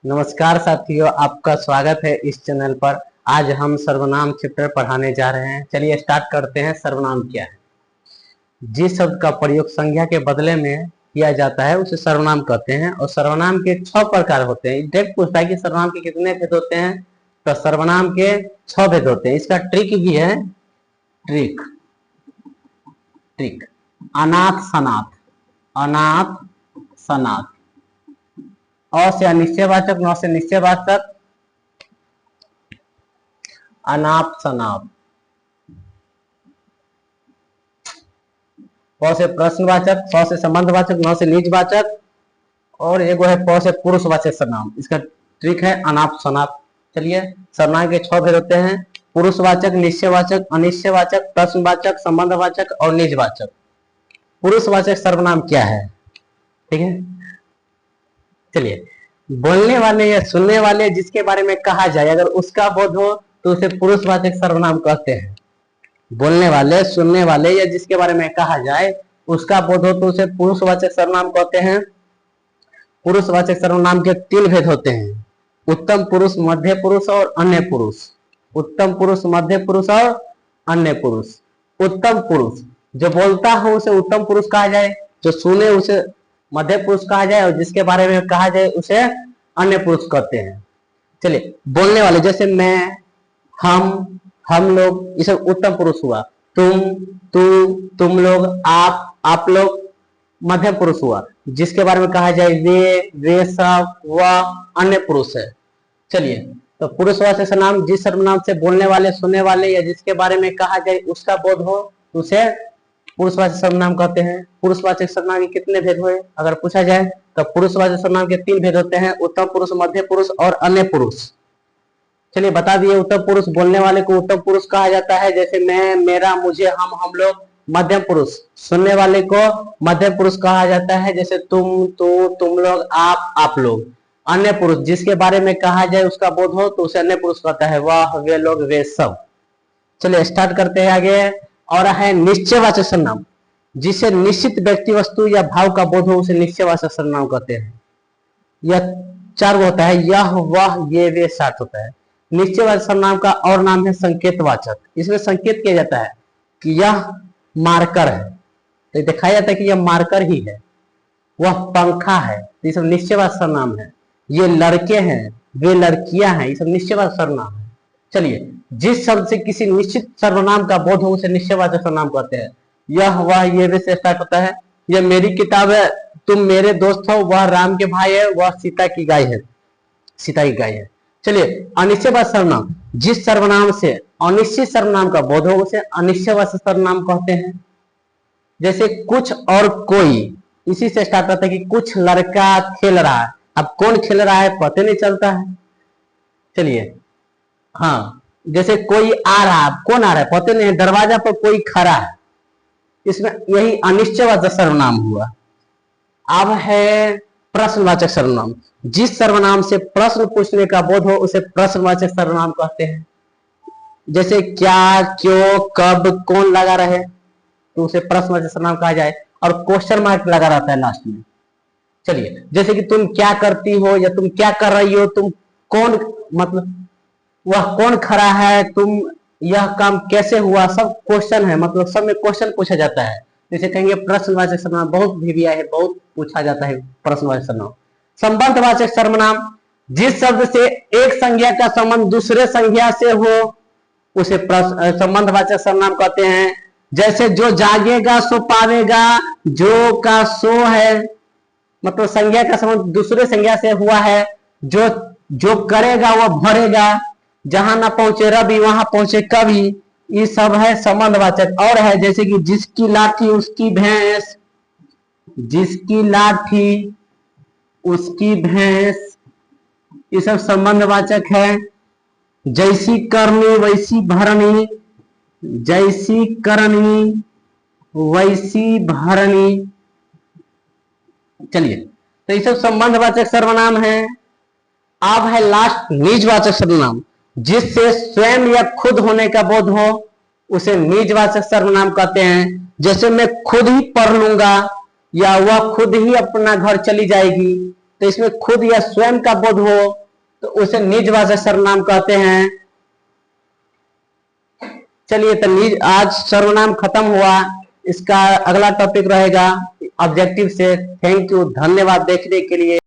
नमस्कार साथियों, आपका स्वागत है इस चैनल पर। आज हम सर्वनाम चैप्टर पढ़ाने जा रहे हैं। चलिए स्टार्ट करते हैं। सर्वनाम क्या है? जिस शब्द का प्रयोग संज्ञा के बदले में किया जाता है उसे सर्वनाम कहते हैं। और सर्वनाम के 6 प्रकार होते हैं। डायरेक्ट पूछता है कि सर्वनाम के कितने भेद होते हैं, तो सर्वनाम के 6 भेद होते हैं। इसका ट्रिक भी है, ट्रिक ट्रिक अनाथ सनाथ, अनाथ सनाथ, अ से अनिश्चयवाचक, न से निश्चयवाचक, अनाप शनाप, प से प्रश्नवाचक, स से संबंधवाचक, न से निजवाचक, और एगो है प से पुरुषवाचक सर्वनाम। इसका ट्रिक है अनाप शनाप। चलिए, सर्वनाम के 6 भेद होते हैं: पुरुषवाचक, निश्चयवाचक, अनिश्चयवाचक, प्रश्नवाचक, संबंधवाचक और निजवाचक। पुरुषवाचक सर्वनाम क्या है? ठीक है, चलिए। बोलने वाले या सुनने वाले जिसके बारे में कहा जाए, अगर उसका बोध हो तो उसे पुरुषवाचक सर्वनाम कहते हैं। बोलने वाले, सुनने वाले या जिसके बारे में कहा जाए उसका बोध हो तो उसे पुरुषवाचक सर्वनाम कहते हैं। पुरुषवाचक सर्वनाम के 3 भेद होते हैं: उत्तम पुरुष, मध्य पुरुष और अन्य पुरुष। उत्तम पुरुष, मध्य पुरुष और अन्य पुरुष। उत्तम पुरुष जो बोलता हो उसे उत्तम पुरुष कहा जाए, जो सुने उसे मध्य पुरुष कहा जाए, और जिसके बारे में कहा जाए उसे अन्य पुरुष कहते हैं। चलिए, बोलने वाले जैसे मैं, हम लोग, ये सब उत्तम पुरुष हुआ। तुम, तू, तुम लोग, आप लोग मध्यम पुरुष हुआ। जिसके बारे में कहा जाए वे सब, वह अन्य पुरुष है। चलिए, तो पुरुषवाचक सर्वनाम जिस सर्वनाम से बोलने वाले, सुनने वाले या जिसके बारे में कहा जाए उसका बोध हो उसे पुरुषवाचक सर्वनाम कहते हैं। पुरुषवाचक सर्वनाम के कितने भेद हुए अगर पूछा जाए तो पुरुषवाचक सर्वनाम के 3 भेद होते हैं: उत्तम पुरुष, मध्य पुरुष और अन्य पुरुष। चलिए बता दिए। उत्तम पुरुष बोलने वाले को उत्तम पुरुष कहा जाता है, जैसे मैं, मेरा, मुझे, हम लोग। मध्यम पुरुष सुनने वाले को मध्यम पुरुष कहा जाता है, जैसे तुम, तुम लोग, आप लोग। अन्य पुरुष जिसके बारे में कहा जाए उसका बोध हो तो उसे अन्य पुरुष कहता है, वह, वे लोग, वे सब। चलिए स्टार्ट करते हैं आगे। और है निश्चयवाचक सर्वनाम, जिसे निश्चित व्यक्ति, वस्तु या भाव का बोध हो उसे निश्चयवाचक सर्वनाम कहते हैं। यह 4 होता है: यह, वह, ये, वे, साथ होता है। निश्चयवाचक सर्वनाम का और नाम है संकेतवाचक। इसमें संकेत किया जाता है कि यह मार्कर है, तो दिखाया जाता है कि यह मार्कर ही है। वह पंखा है, तो ये सब निश्चयवाचक सर्वनाम है। ये लड़के हैं, वे लड़कियां हैं, ये सब निश्चयवाचक सर्वनाम है। चलिए, जिस शब्द से किसी निश्चित सर्वनाम का बोध हो उसे निश्चयवाचक सर्वनाम कहते हैं। यह, वह, ये, वे से स्टार्ट होता है। यह मेरी किताब है, तुम मेरे दोस्त हो, वह राम के भाई है, वह सीता की गाय है, सीता की गाय है। चलिए, अनिश्चयवाचक सर्वनाम जिस सर्वनाम से अनिश्चित सर्वनाम का बोध हो उसे अनिश्चयवाचक सर्वनाम कहते हैं। जैसे कुछ और कोई, इसी से स्टार्ट होता है कि कुछ लड़का खेल रहा है। अब कौन खेल रहा है पता नहीं चलता है। चलिए, हाँ, जैसे कोई आ रहा है, कौन आ रहा है पता नहीं है, दरवाजा पर कोई खड़ा है, इसमें यही अनिश्चयवाचक सर्वनाम हुआ। अब है प्रश्नवाचक सर्वनाम, जिस सर्वनाम से प्रश्न पूछने का बोध हो उसे प्रश्नवाचक सर्वनाम कहते हैं। जैसे क्या, क्यों, कब, कौन लगा रहे तो उसे प्रश्नवाचक सर्वनाम कहा जाए, और क्वेश्चन मार्क लगा रहता है लास्ट में। चलिए, जैसे कि तुम क्या करती हो या तुम क्या कर रही हो, तुम कौन, मतलब वह कौन खड़ा है, तुम, यह काम कैसे हुआ, सब क्वेश्चन है, मतलब सब में क्वेश्चन पूछा जाता है। जैसे कहेंगे प्रश्नवाचक सर्वनाम, बहुत भी है, बहुत पूछा जाता है प्रश्नवाचक सर्वनाम। संबंधवाचक सर्वनाम जिस शब्द से एक संज्ञा का संबंध दूसरे संज्ञा से हो उसे संबंधवाचक सर्वनाम कहते हैं। जैसे जो जागेगा सो पावेगा, जो का सो है, मतलब संज्ञा का संबंध दूसरे संज्ञा से हुआ है। जो करेगा वह भरेगा, जहां ना पहुंचे रवि वहां पहुंचे कवि, ये सब है संबंधवाचक। और है जैसे कि जिसकी लाठी उसकी भैंस, जिसकी लाठी उसकी भैंस, ये सब संबंधवाचक है। जैसी करनी वैसी भरनी, जैसी करनी वैसी भरनी। चलिए, तो ये सब संबंधवाचक सर्वनाम है। अब है लास्ट निजवाचक सर्वनाम, जिससे स्वयं या खुद होने का बोध हो उसे निजवाचक सर्वनाम कहते हैं। जैसे मैं खुद ही पढ़ लूंगा या वह खुद ही अपना घर चली जाएगी, तो इसमें खुद या स्वयं का बोध हो तो उसे निजवाचक सर्वनाम कहते हैं। चलिए तो निज आज सर्वनाम खत्म हुआ। इसका अगला टॉपिक रहेगा ऑब्जेक्टिव से। थैंक यू, धन्यवाद देखने के लिए।